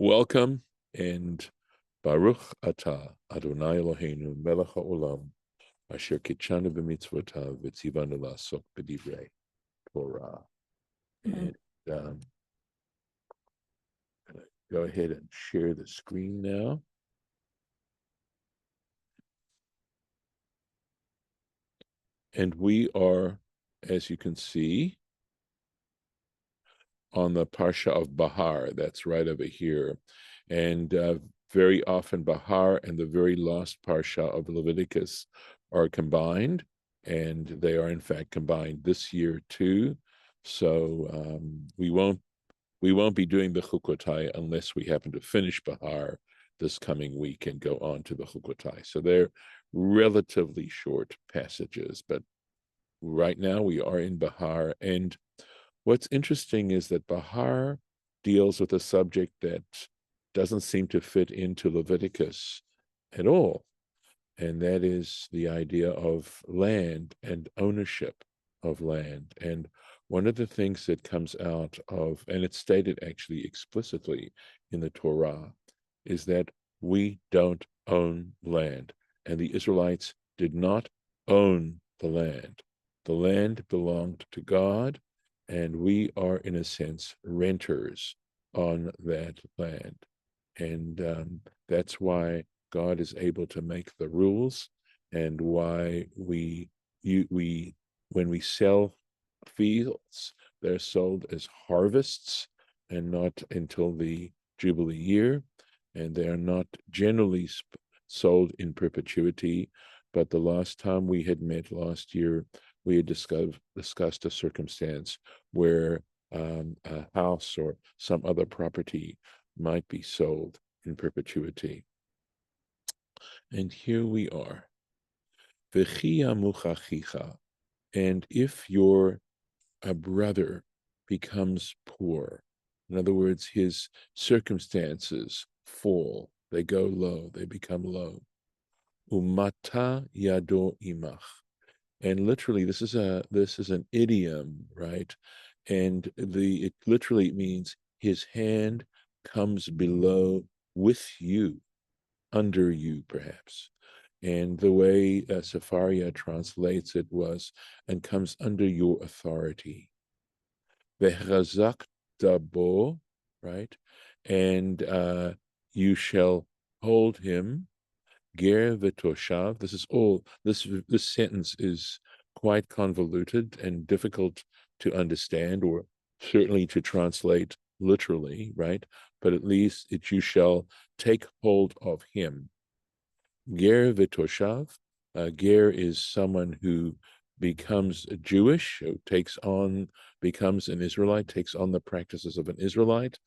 Welcome and Baruch Atah Adonai Eloheinu Melech HaOlam Asher Kitshanu b'mitzvotav v'tzivanu la'asok b'divrei Torah. And I'm going to go ahead and share the screen now. And we are, as you can see, on the Parsha of Bahar. That's right over here. And very often Bahar and the very last Parsha of Leviticus are combined, and they are in fact combined this year too. So we won't be doing the Chukotai unless we happen to finish Bahar this coming week and go on to the Chukotai. So they're relatively short passages, but right now we are in Bahar. And what's interesting is that Bahar deals with a subject that doesn't seem to fit into Leviticus at all, and that is the idea of land and ownership of land. And one of the things that comes out of, and it's stated actually explicitly in the Torah, is that we don't own land, and the Israelites did not own the land. The land belonged to God, and we are, in a sense, renters on that land. And that's why God is able to make the rules, and why when we sell fields, they're sold as harvests and not until the Jubilee year, and they are not generally sold in perpetuity. But the last time we had met last year, we had discussed a circumstance where a house or some other property might be sold in perpetuity. And here we are. And if your brother becomes poor, in other words, his circumstances fall, they go low, they become low. Umata yado imach. And literally, this is an idiom, right? And it literally means his hand comes below with you, under you, perhaps. And the way Safaria translates it was, and comes under your authority. Vehrazak dabo, right? And you shall hold him. Ger v'toshav. This sentence is quite convoluted and difficult to understand, or certainly to translate literally, right? But at least you shall take hold of him. Ger v'toshav. Ger is someone who becomes Jewish, who becomes an Israelite, takes on the practices of an Israelite.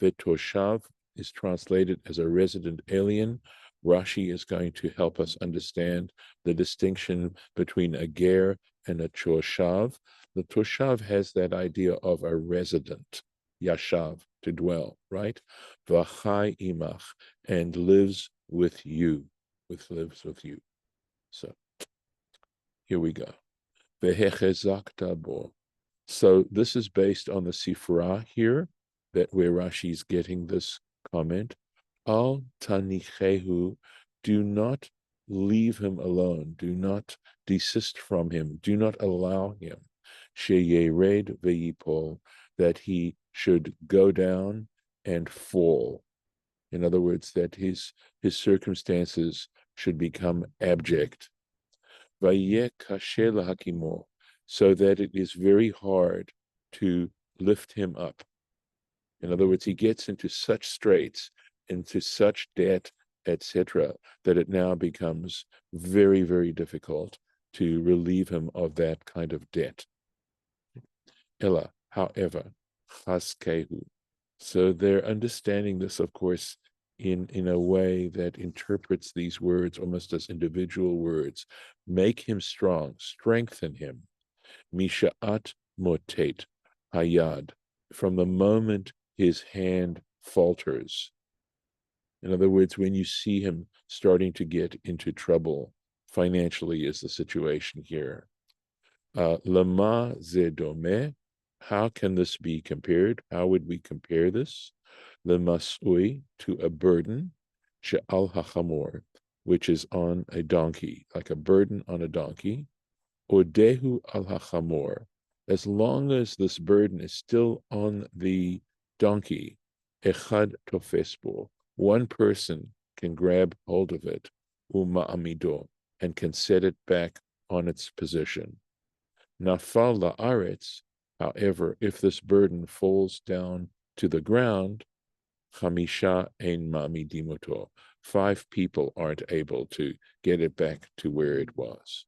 V'toshav is translated as a resident alien. Rashi is going to help us understand the distinction between a ger and a toshav. The toshav has that idea of a resident, yashav, to dwell, right? V'chai imach, and lives with you. Lives with you. So here we go. Vehechezakta bo. So this is based on the Sifra here, that where Rashi's getting this comment. Al tanichehu, do not leave him alone, do not desist from him, do not allow him, sheyered veyipol, that he should go down and fall. In other words, that his circumstances should become abject. Vayeh kasher lahakimo, so that it is very hard to lift him up. In other words, he gets into such straits, into such debt, etc., that it now becomes very, very difficult to relieve him of that kind of debt. Ella, however, chaskehu. So they're understanding this, of course, in a way that interprets these words almost as individual words. Make him strong, strengthen him. Misha'at motet hayad, from the moment his hand falters. In other words, when you see him starting to get into trouble, financially is the situation here. Lama zedome, how can this be compared? How would we compare this? Lemasui, to a burden, she'al hachamor, which is on a donkey, like a burden on a donkey, odehu al hachamor, as long as this burden is still on the donkey, echad tofesbo, one person can grab hold of it, uma'amido, and can set it back on its position. Nafal la'aretz, however, if this burden falls down to the ground, chamisha ein ma'amidimoto, 5 people aren't able to get it back to where it was.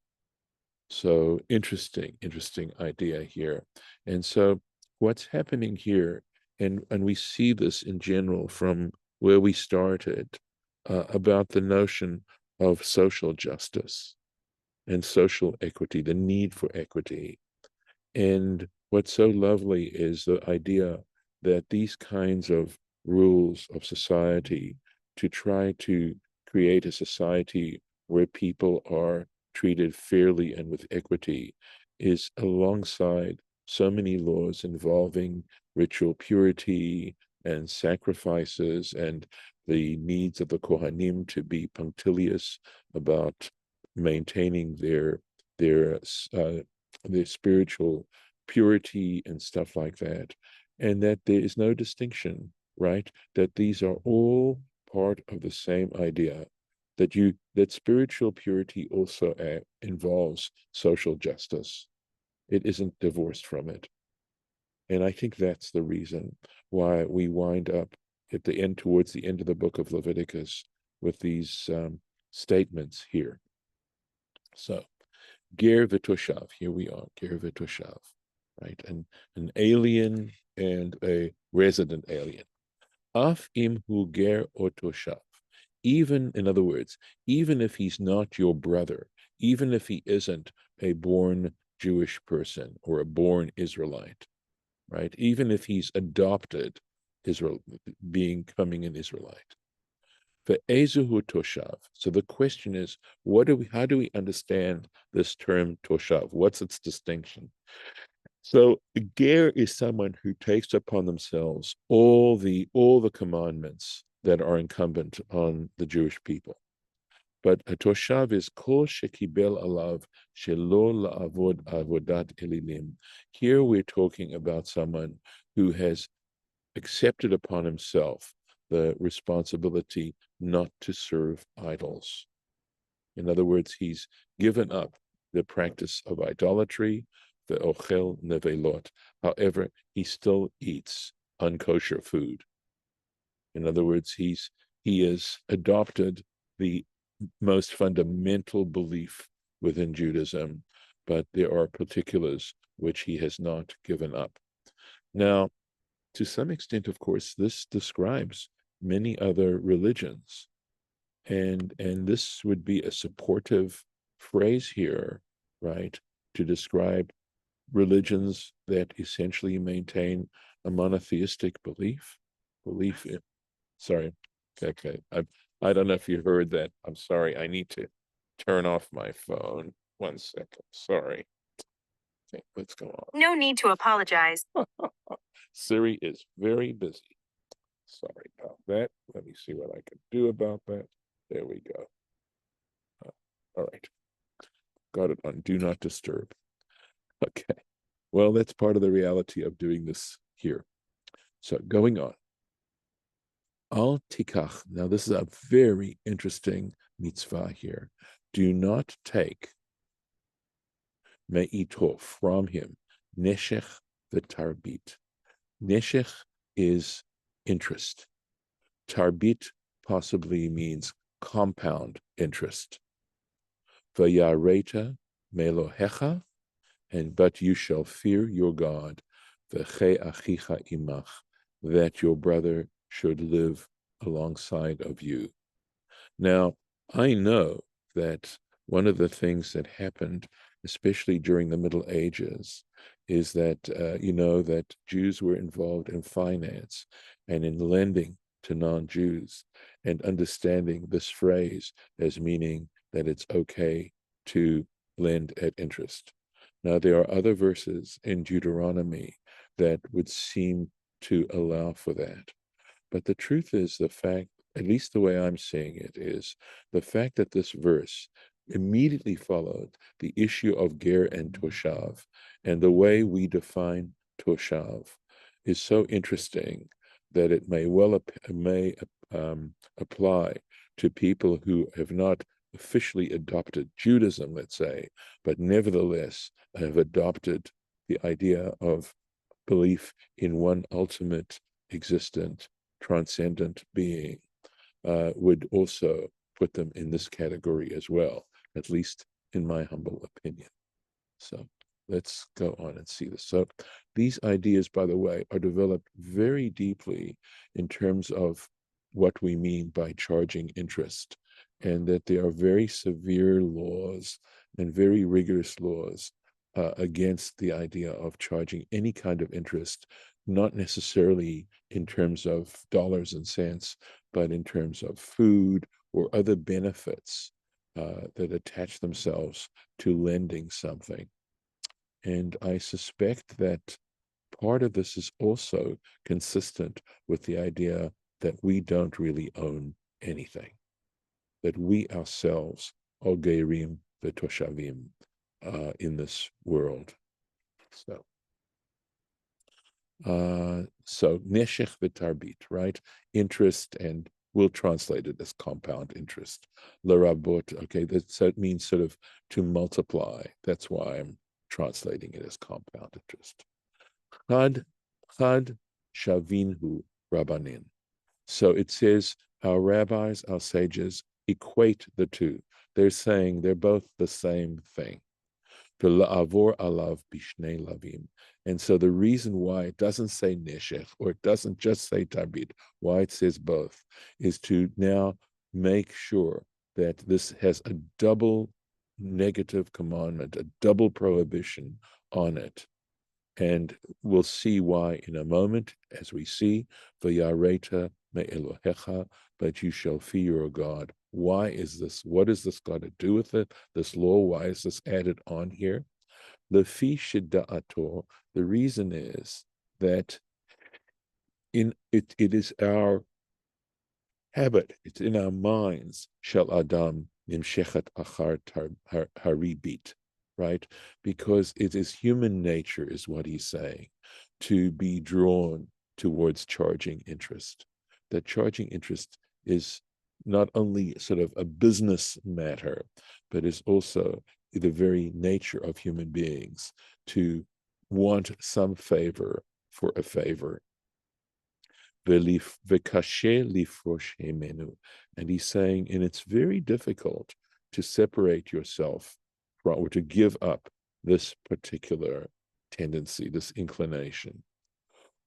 So interesting idea here. And so what's happening here, and we see this in general from where we started, about the notion of social justice and social equity, the need for equity. And what's so lovely is the idea that these kinds of rules of society, to try to create a society where people are treated fairly and with equity, is alongside so many laws involving ritual purity and sacrifices and the needs of the Kohanim to be punctilious about maintaining their spiritual purity and stuff like that, and that there is no distinction, right? That these are all part of the same idea, that spiritual purity also involves social justice. It isn't divorced from it. And I think that's the reason why we wind up at the end, towards the end of the book of Leviticus, with these statements here. So, ger v'toshav, here we are, ger v'toshav, right? And an alien and a resident alien. Af im hu ger o toshav. Even, in other words, even if he's not your brother, even if he isn't a born Jewish person or a born Israelite, right? Even if he's adopted Israel, becoming an Israelite. Ve'ezuhu toshav. So the question is, how do we understand this term toshav? What's its distinction? So ger is someone who takes upon themselves all the commandments that are incumbent on the Jewish people. But a toshav is kol shekibel alav shelo la'avod avodat elilim. Here we're talking about someone who has accepted upon himself the responsibility not to serve idols. In other words, he's given up the practice of idolatry, the ochel nevelot. However, he still eats unkosher food. In other words, he has adopted the most fundamental belief within Judaism, but there are particulars which he has not given up. Now, to some extent, of course, this describes many other religions. And this would be a supportive phrase here, right, to describe religions that essentially maintain a monotheistic belief. Sorry, okay. I don't know if you heard that. I'm sorry. I need to turn off my phone. 1 second. Sorry. Okay, let's go on. No need to apologize. Siri is very busy. Sorry about that. Let me see what I can do about that. There we go. All right. Got it on Do Not Disturb. Okay. Well, that's part of the reality of doing this here. So going on. Al tikach. Now, this is a very interesting mitzvah here. Do not take me'ito, from him, neshech v'tarbit. Neshech is interest. Tarbit possibly means compound interest. V'yareta melohecha, but you shall fear your God, v'che achicha imach, that your brother should live alongside of you. Now, I know that one of the things that happened, especially during the Middle Ages, is that, that Jews were involved in finance and in lending to non-Jews, and understanding this phrase as meaning that it's okay to lend at interest. Now, there are other verses in Deuteronomy that would seem to allow for that. But the truth is, the fact, at least the way I'm seeing it, is the fact that this verse immediately followed the issue of ger and toshav, and the way we define toshav is so interesting that it may apply to people who have not officially adopted Judaism, let's say, but nevertheless have adopted the idea of belief in one ultimate, existent, transcendent being, would also put them in this category as well, at least in my humble opinion. So let's go on and see this. So these ideas, by the way, are developed very deeply in terms of what we mean by charging interest, and that there are very severe laws and very rigorous laws against the idea of charging any kind of interest, not necessarily in terms of dollars and cents, but in terms of food or other benefits that attach themselves to lending something. And I suspect that part of this is also consistent with the idea that we don't really own anything, that we ourselves are gerim v'toshavim in this world. So neshech v'tarbit, right? Interest, and we'll translate it as compound interest. L'rabot, okay, so it means sort of to multiply. That's why I'm translating it as compound interest. Chad shavinhu rabbanin. So it says our rabbis, our sages, equate the two. They're saying they're both the same thing. La'avor alav bishnei lavim. And so the reason why it doesn't say neshech, or it doesn't just say tabit, why it says both, is to now make sure that this has a double negative commandment, a double prohibition on it. And we'll see why in a moment, as we see, v'yareta me'elohecha, but you shall fear your God. Why is this? What is this got to do with it? This law, why is this added on here? Lefi shidda'ato, the reason is that it is our habit, it's in our minds, shel adam nimshechet achar haribit, right? Because it is human nature, is what he's saying, to be drawn towards charging interest. That charging interest is not only sort of a business matter, but is also the very nature of human beings to want some favor for a favor. And he's saying, and it's very difficult to separate yourself from, or to give up this particular tendency, this inclination.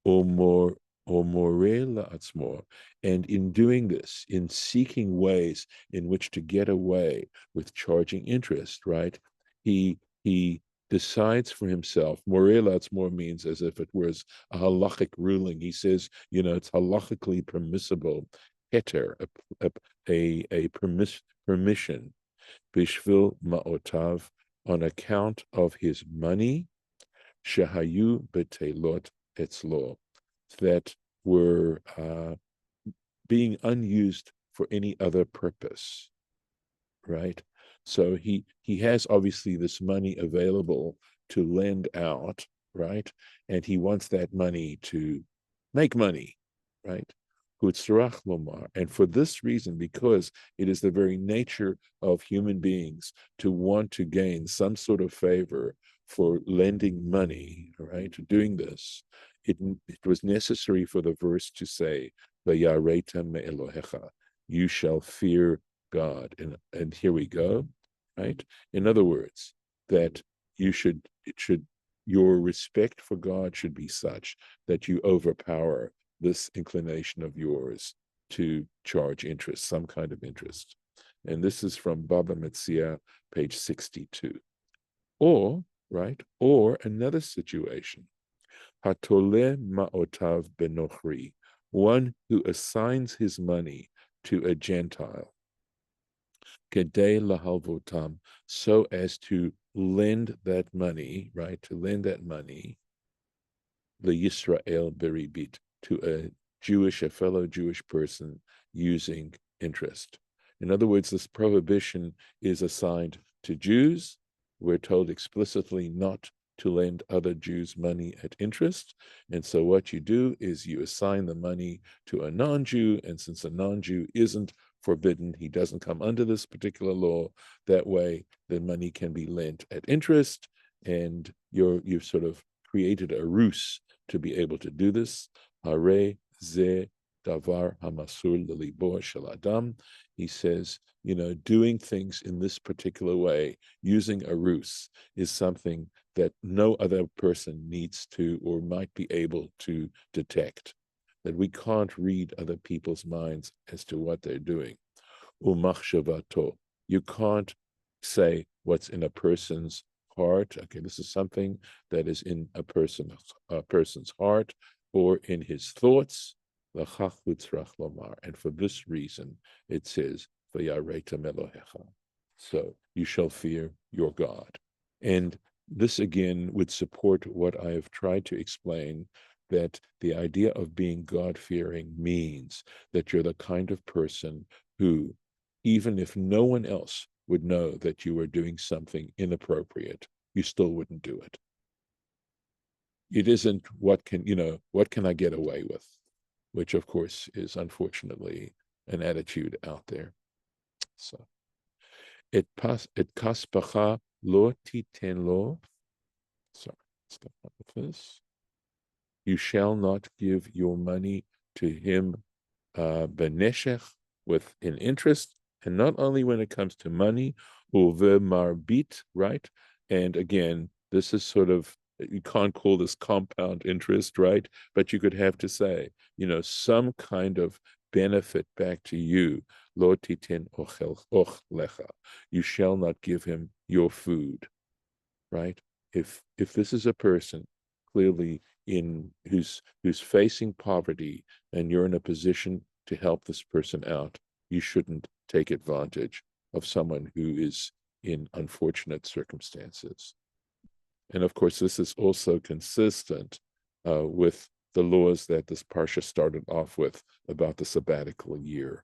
Or more and in doing this, in seeking ways in which to get away with charging interest, right? He decides for himself. Morela more means as if it was a halachic ruling. He says, it's halachically permissible, heter, a permission, bishvil ma'otav, on account of his money, shehayu betelot etzlo, that were being unused for any other purpose, right? So he has obviously this money available to lend out, right? And he wants that money to make money, right? And for this reason, because it is the very nature of human beings to want to gain some sort of favor for lending money, right? Doing this, it was necessary for the verse to say, "Vayareta me'elohecha," you shall fear God. And here we go, right? In other words, that your respect for God should be such that you overpower this inclination of yours to charge interest, some kind of interest. And this is from Baba Metzia, page 62. Or another situation, Hatole ma'otav benochri, one who assigns his money to a Gentile, kedei lahalvotam, so as to lend that money, right? To lend that money, the Yisrael beribit, to a a fellow Jewish person using interest. In other words, this prohibition is assigned to Jews. We're told explicitly not to lend other Jews money at interest. And so what you do is you assign the money to a non-Jew, and since a non-Jew isn't forbidden, he doesn't come under this particular law, that way the money can be lent at interest, and you've sort of created a ruse to be able to do this. Hare ze davar hamasur lelibo shel adam. He says, doing things in this particular way, using a ruse, is something that no other person needs to or might be able to detect, that we can't read other people's minds as to what they're doing. Umachshavato. You can't say what's in a person's heart. Okay, this is something that is in a person's heart or in his thoughts. And for this reason, it says, so you shall fear your God. And this again would support what I have tried to explain, that the idea of being God-fearing means that you're the kind of person who, even if no one else would know that you are doing something inappropriate, you still wouldn't do it. It isn't what can I get away with, which of course is unfortunately an attitude out there. So et kaspacha lo titen lo. Sorry, let's go on with this. You shall not give your money to him beneshech, with an interest, and not only when it comes to money, uve marbit, right? And again, this is sort of, you can't call this compound interest, right? But you could have to say, some kind of benefit back to you. Lo titin och lecha. You shall not give him your food, right? If this is a person clearly who's facing poverty, and you're in a position to help this person out, you shouldn't take advantage of someone who is in unfortunate circumstances. And of course, this is also consistent with the laws that this Parsha started off with about the sabbatical year.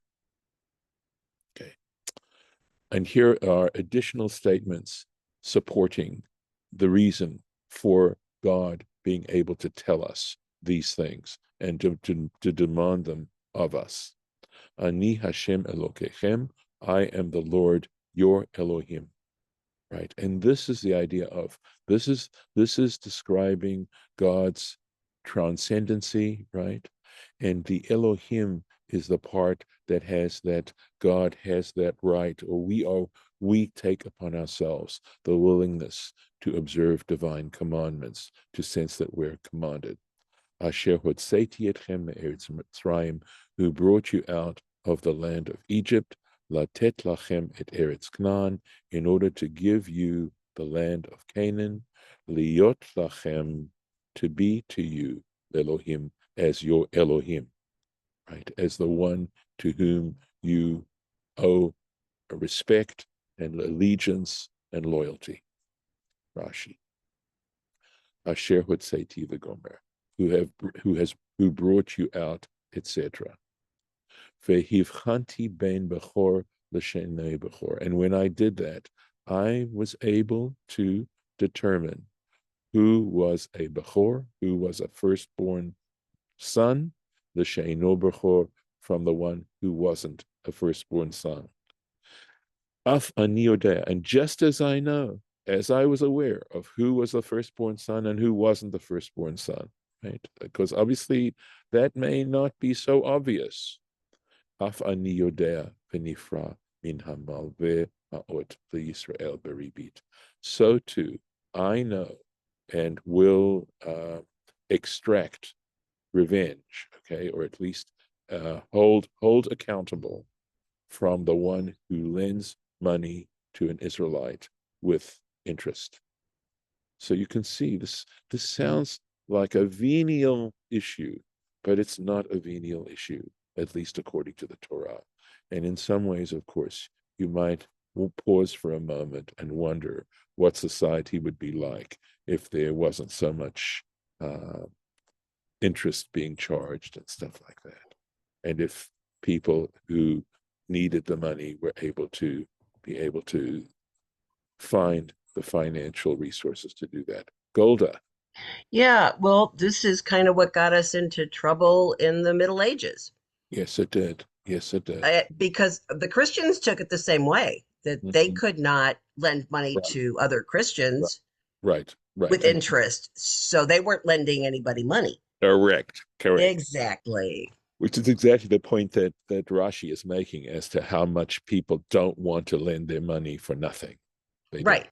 Okay. And here are additional statements supporting the reason for God being able to tell us these things and to demand them of us. Ani Hashem Elokechem, I am the Lord your Elohim. Right, and this is the idea of this is describing God's transcendency, right? And the Elohim is the part that has that God has that right, or we take upon ourselves the willingness to observe divine commandments, to sense that we're commanded. Asher hotzeti etchem me'eretz Mitzrayim, who brought you out of the land of Egypt, latet lachem et eretz Canaan, in order to give you the land of Canaan, liot lachem, to be to you, Elohim, as your Elohim, right, as the one to whom you owe respect and allegiance and loyalty. Rashi. Asher hotzeti v'gomer, who brought you out, etc. Vehivchanti ben bechor l'shenei bechor, and when I did that, I was able to determine who was a bechor, who was a firstborn son, l'sheino bechor, from the one who wasn't a firstborn son. Af ani yodea, and just as I know, as I was aware of who was the firstborn son and who wasn't the firstborn son, right? Because obviously that may not be so obvious. Af ani yodea v'nifra min hamalveh ha'ot l'Yisrael beribit. So too, I know and will extract revenge, okay, or at least hold accountable from the one who lends money to an Israelite with interest. So you can see this sounds like a venial issue, but it's not a venial issue, at least according to the Torah. And in some ways, of course, you might pause for a moment and wonder what society would be like if there wasn't so much interest being charged and stuff like that. And if people who needed the money were able to find the financial resources to do that. Golda. Yeah, well, this is kind of what got us into trouble in the Middle Ages. Yes, it did. Yes, it did. Because the Christians took it the same way, that they Mhm. could not lend money Right, to other right, Christians right, right. with interest. So they weren't lending anybody money. Correct. Exactly. Which is exactly the point that Rashi is making as to how much people don't want to lend their money for nothing. They don't. Right.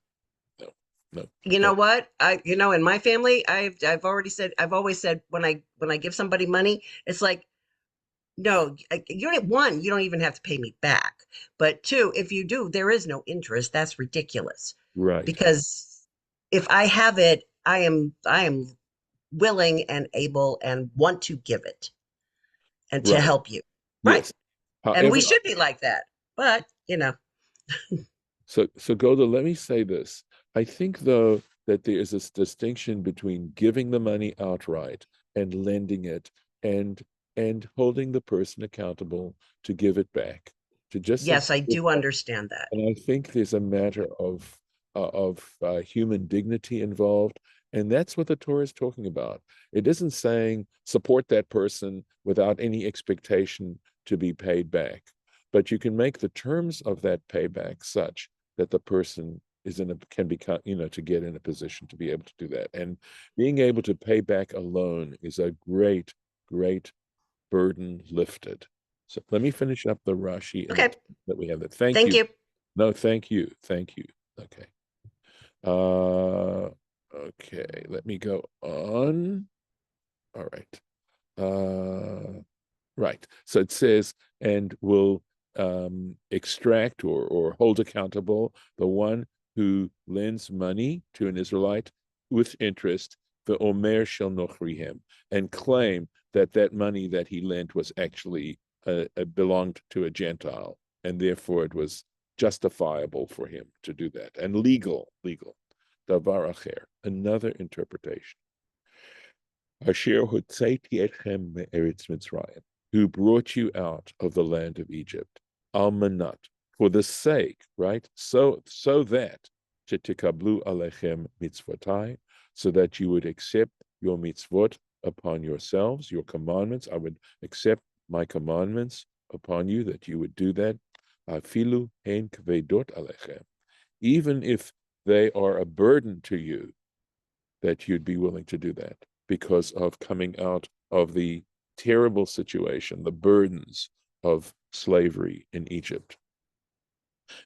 No, no. You know what? In my family, I've always said when I give somebody money, it's like, no, you don't even have to pay me back. But two, if you do, there is no interest. That's ridiculous. Right, Because if I have it, I am willing and able and want to give it and to right. help you. Right. Yes. And we However, should be like that. But, so Golda, let me say this. I think though that there is this distinction between giving the money outright and lending it and holding the person accountable to give it back. To just yes, simply I give do back. understand that. And I think there's a matter of human dignity involved, and that's what the Torah is talking about. It isn't saying support that person without any expectation to be paid back, but you can make the terms of that payback such that the person can become, to get in a position to be able to do that. And being able to pay back a loan is a great, great burden lifted. So let me finish up the Rashi and the Okay. text that we have there. Thank Thank you. you. No, thank you. Thank you. Okay. Uh, okay. Let me go on. All right. Right. So it says, and will extract or hold accountable the one who lends money to an Israelite with interest, the Omer shel nochrihem, and claim that that money that he lent was actually belonged to a Gentile, and therefore it was justifiable for him to do that, and legal. Davar acher, another interpretation. Asher hotzaiti etchem me'eretz Mitzrayim, who brought you out of the land of Egypt, almanat, for the sake, right? So that shetikablu alechem mitzvotai, so that you would accept your mitzvot upon yourselves, your commandments. I would accept my commandments upon you, that you would do that. Afilu hen kvedot alechem, even if they are a burden to you, that you'd be willing to do that because of coming out of the terrible situation, the burdens of slavery in Egypt.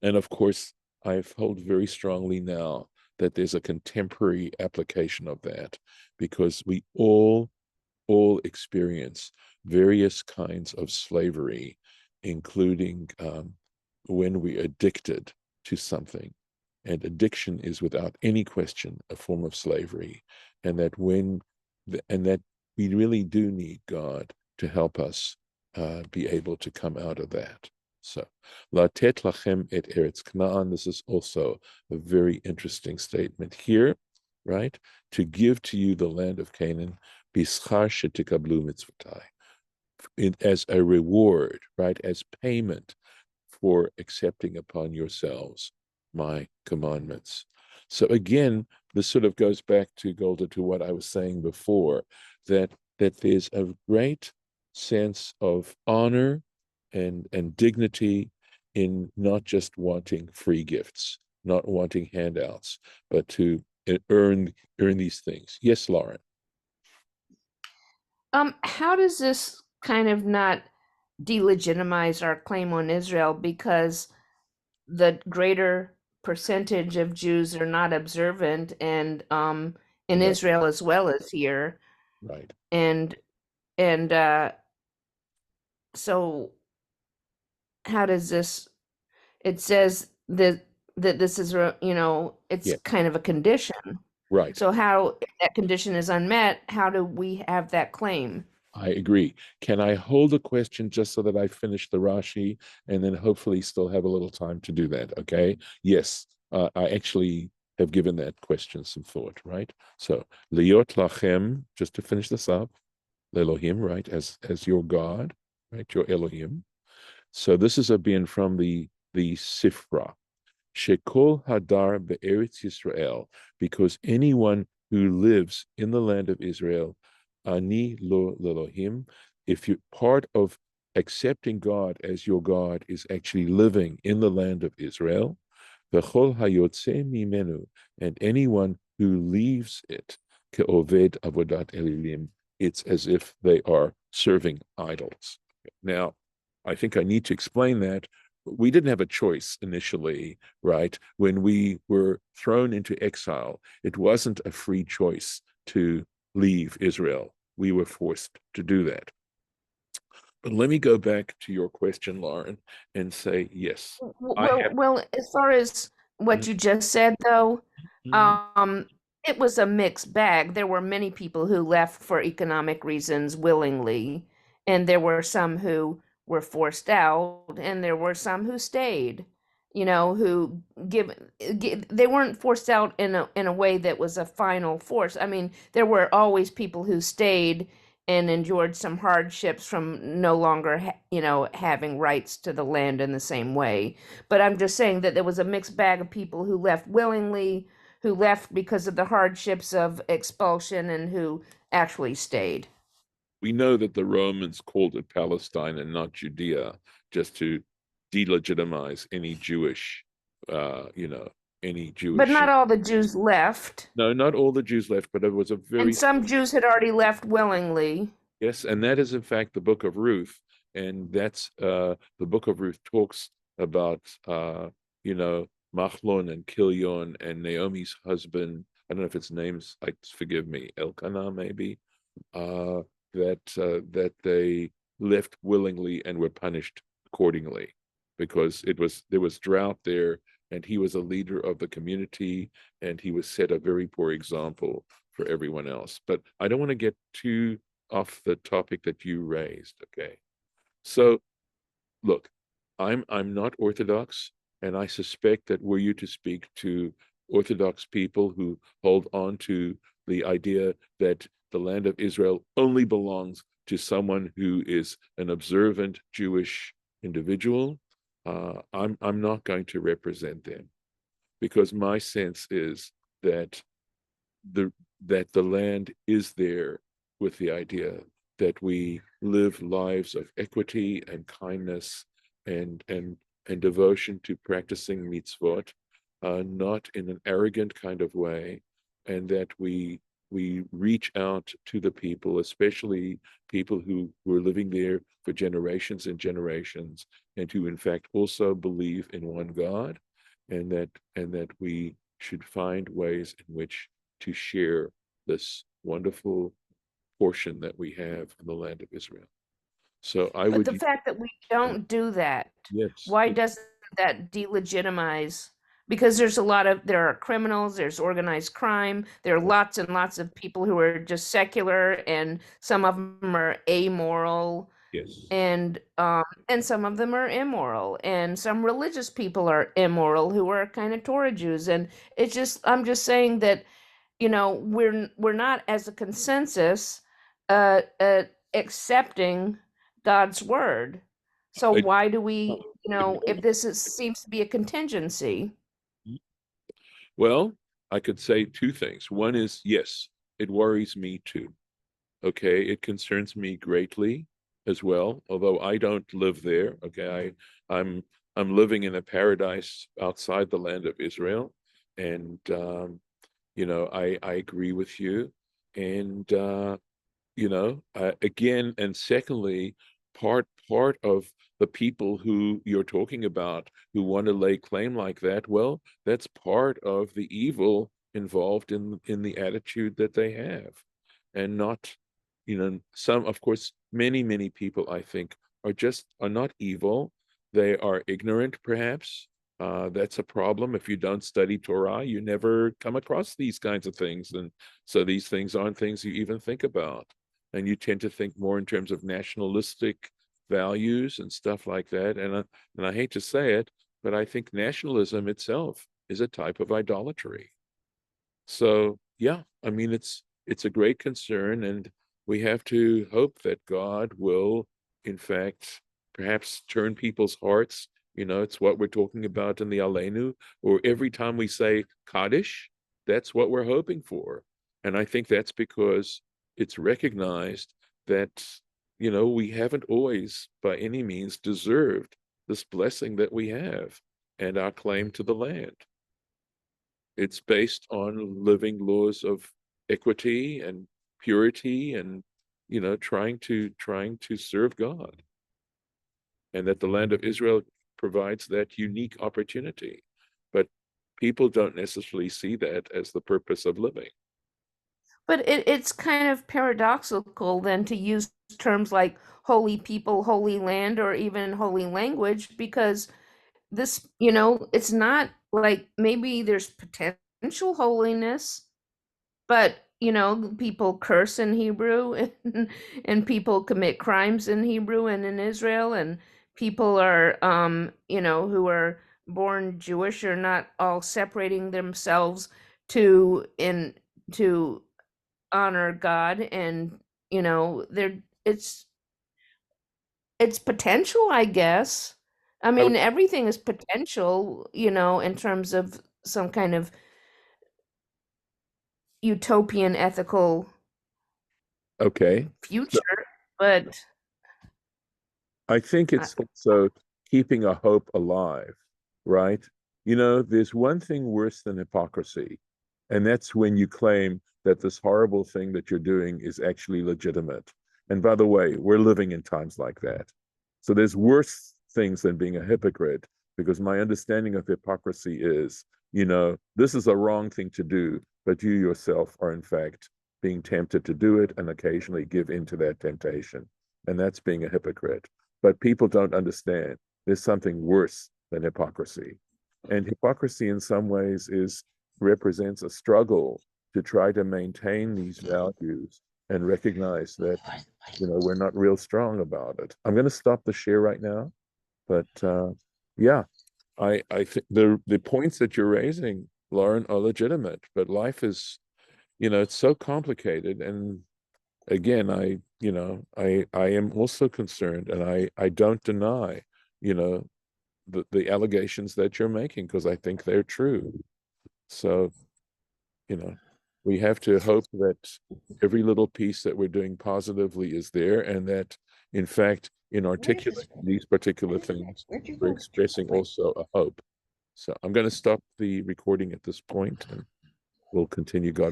And of course, I hold very strongly now that there's a contemporary application of that, because we all experience various kinds of slavery, including when we're addicted to something. And addiction is without any question a form of slavery. And that we really do need God to help us be able to come out of that. So, Latet lachem et eretz Canaan. This is also a very interesting statement here, right? To give to you the land of Canaan, bischar shetikablu mitzvotai, as a reward, right? As payment for accepting upon yourselves my commandments. So again, this sort of goes back to Golda, to what I was saying before, that there's a great sense of honor and dignity in not just wanting free gifts, not wanting handouts, but to earn these things. Yes, Lauren. How does this kind of not delegitimize our claim on Israel, because the greater percentage of Jews are not observant, and in Right, Israel as well as here, right. and and so how does this? It says that this is it's Yeah, kind of a condition. right. So how, if that condition is unmet, how do we have that claim? I agree. Can I hold a question just so that I finish the Rashi and then hopefully still have a little time to do that? Okay. Yes, I actually have given that question some thought, right? So, liot lachem, just to finish this up, Elohim, right, as your God, right, your Elohim. So this is a bin from the Sifra. Shekol Hadar Be'eretz Yisrael, because anyone who lives in the land of Israel, Ani lo Elohim, if you part of accepting God as your God is actually living in the land of Israel, V'chol hayotze mimenu, and anyone who leaves it, ke'oved avodat elilim, it's as if they are serving idols. Now, I think I need to explain that. We didn't have a choice initially, right? When we were thrown into exile, it wasn't a free choice to leave Israel. We were forced to do that. But let me go back to your question, Lauren, and say, yes, I have. Well, as far as what you just said, though, Mhm. um, it was a mixed bag. There were many people who left for economic reasons willingly, and there were some who were forced out, and there were some who stayed. Who they weren't forced out in a way that was a final force. I mean, there were always people who stayed and endured some hardships from no longer, having rights to the land in the same way. But I'm just saying that there was a mixed bag of people who left willingly, who left because of the hardships of expulsion, and who actually stayed. We know that the Romans called it Palestine and not Judea, just to delegitimize any Jewish, any But Jewish. not all the Jews left, No, not all the Jews left, but it was a and very some Jews had already left willingly. yes, and that is in fact the book of Ruth, and that's the book of Ruth talks about you know Machlon and Kilion and Naomi's husband. I don't know if its name's, forgive me, Elkanah maybe, uh, that they left willingly and were punished accordingly, because there was drought there, and he was a leader of the community, and he was set a very poor example for everyone else. But I don't want to get too off the topic that you raised. Okay, so look, I'm not Orthodox, and I suspect that were you to speak to Orthodox people who hold on to the idea that the land of Israel only belongs to someone who is an observant Jewish individual, I'm not going to represent them, because my sense is that the that the land is there with the idea that we live lives of equity and kindness and devotion to practicing mitzvot, not in an arrogant kind of way, and that we reach out to the people, especially people who were living there for generations and generations, and who in fact also believe in one God, and that we should find ways in which to share this wonderful portion that we have in the land of Israel. So I But the would, fact that we don't do that, yes, why yes, doesn't that delegitimize? Because there are criminals, there's organized crime, there are lots and lots of people who are just secular, and some of them are amoral, yes. and some of them are immoral, and some religious people are immoral who are kind of Torah Jews. And I'm just saying that, we're not, as a consensus, accepting God's word. So I, why do we, I don't. if seems to be a contingency? Well, I could say two things. One is, yes, it worries me too. Okay, it concerns me greatly as well, although I don't live there. Okay, I'm living in a paradise outside the land of Israel, and I agree with you, and again, and secondly, part of the people who you're talking about who want to lay claim like that, well, that's part of the evil involved in the attitude that they have, and not, some, of course, many people, I think, are not evil. They are ignorant, perhaps. That's a problem. If you don't study Torah, you never come across these kinds of things, and so these things aren't things you even think about, and you tend to think more in terms of nationalistic values and stuff like that. And I hate to say it, but I think nationalism itself is a type of idolatry. So yeah, I mean, it's a great concern, and we have to hope that God will, in fact, perhaps turn people's hearts. It's what we're talking about in the Aleinu, or every time we say Kaddish, that's what we're hoping for. And I think that's because it's recognized that, we haven't always by any means deserved this blessing that we have and our claim to the land. It's based on living laws of equity and purity and trying to serve God, and that the land of Israel provides that unique opportunity. But people don't necessarily see that as the purpose of living. But it's kind of paradoxical then to use terms like holy people, holy land, or even holy language, because this, it's not like maybe there's potential holiness, but people curse in Hebrew and people commit crimes in Hebrew and in Israel, and people are who are born Jewish are not all separating themselves to honor God, and they're it's potential, I guess. I Oh, mean, everything is potential, in terms of some kind of utopian ethical okay. So future, but I think I, it's also keeping a hope alive, right? There's one thing worse than hypocrisy, and that's when you claim that this horrible thing that you're doing is actually legitimate. And by the way, we're living in times like that. So there's worse things than being a hypocrite, because my understanding of hypocrisy is, this is a wrong thing to do, but you yourself are in fact being tempted to do it and occasionally give in to that temptation. And that's being a hypocrite. But people don't understand there's something worse than hypocrisy. And hypocrisy in some ways represents a struggle to try to maintain these values and recognize that, we're not real strong about it. I'm going to stop the share right now, but yeah, I think the points that you're raising, Lauren, are legitimate, but life is, it's so complicated. And again, I am also concerned, and I don't deny, you know, the allegations that you're making, because I think they're true. So, you know, we have to hope that every little piece that we're doing positively is there, and that, in fact, in Where is this articulating from? these particular things, Where'd you we're go? expressing also a hope. So I'm going to stop the recording at this point, and we'll continue, God